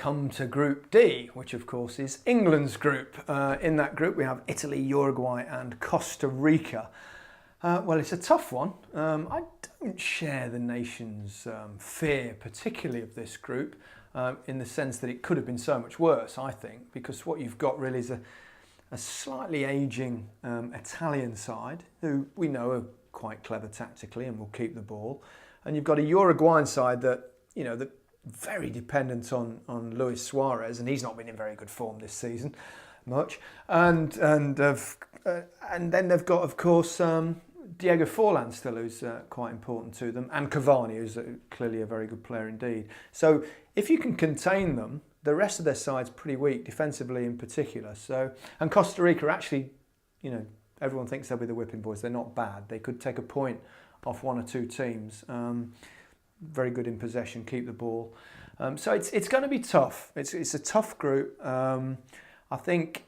come to Group D, which of course is England's group. In that group we have Italy, Uruguay and Costa Rica. Well, it's a tough one. I don't share the nation's fear, particularly of this group, in the sense that it could have been so much worse, I think, because what you've got really is a slightly ageing Italian side, who we know are quite clever tactically and will keep the ball. And you've got a Uruguayan side that, you know, that very dependent on Luis Suarez, and he's not been in very good form this season, much. And then they've got, of course, Diego Forlan still, who's quite important to them, and Cavani, who's clearly a very good player indeed. So if you can contain them, the rest of their side's pretty weak, defensively in particular. So, and Costa Rica actually, you know, everyone thinks they'll be the whipping boys. They're not bad. They could take a point off one or two teams. Very good in possession, keep the ball. So it's going to be tough. It's a tough group. I think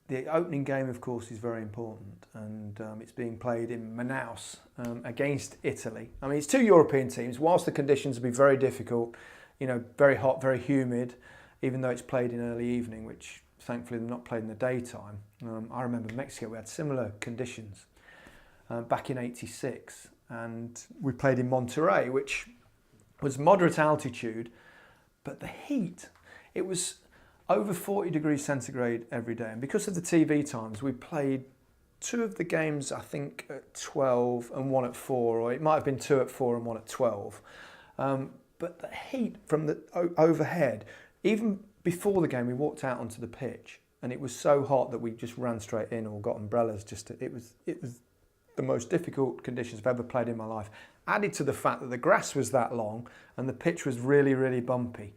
the opening game, of course, is very important, and it's being played in Manaus against Italy. I mean, it's two European teams. Whilst the conditions will be very difficult, you know, very hot, very humid, even though it's played in early evening, which thankfully they're not played in the daytime. I remember Mexico, we had similar conditions back in '86, and we played in Monterrey, which was moderate altitude, but the heat, it was over 40 degrees centigrade every day. And because of the TV times, we played two of the games, I think, at 12 and one at 4, or it might have been 2 at 4 and 1 at 12. But the heat from the overhead, even before the game, we walked out onto the pitch, and it was so hot that we just ran straight in or got umbrellas. It was the most difficult conditions I've ever played in my life. Added to the fact that the grass was that long and the pitch was really, really bumpy.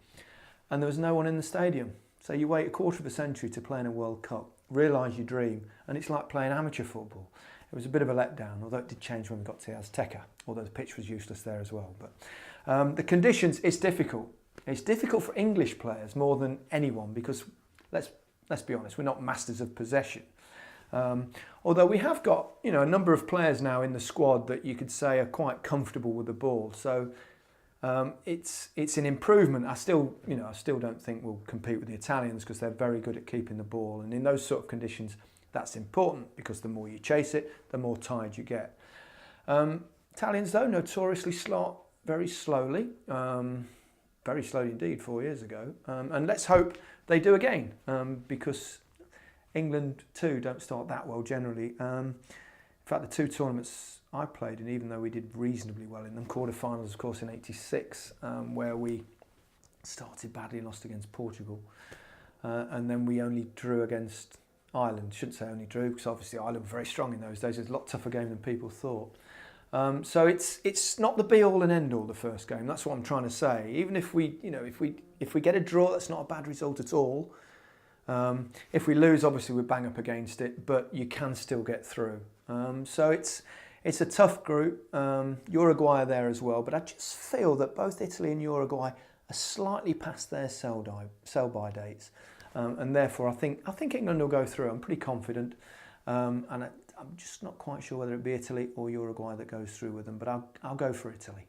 And there was no one in the stadium. So you wait a quarter of a century to play in a World Cup, realise your dream, and it's like playing amateur football. It was a bit of a letdown, although it did change when we got to Azteca, although the pitch was useless there as well. But the conditions, it's difficult. It's difficult for English players more than anyone because, let's be honest, we're not masters of possession. Although we have got, you know, a number of players now in the squad that you could say are quite comfortable with the ball. So it's an improvement. I still don't think we'll compete with the Italians because they're very good at keeping the ball. And in those sort of conditions, that's important because the more you chase it, the more tired you get. Italians, though, notoriously slot very slowly indeed 4 years ago. And let's hope they do again because England too don't start that well generally. In fact, the two tournaments I played in, even though we did reasonably well in them, quarterfinals of course in '86, where we started badly and lost against Portugal, and then we only drew against Ireland. Shouldn't say only drew because obviously Ireland were very strong in those days. It was a lot tougher game than people thought. So it's not the be all and end all, the first game. That's what I'm trying to say. Even if we get a draw, that's not a bad result at all. If we lose, obviously we bang up against it, but you can still get through. So it's a tough group. Uruguay are there as well, but I just feel that both Italy and Uruguay are slightly past their sell-by dates, and therefore I think England will go through. I'm pretty confident, and I'm just not quite sure whether it be Italy or Uruguay that goes through with them, but I'll go for Italy.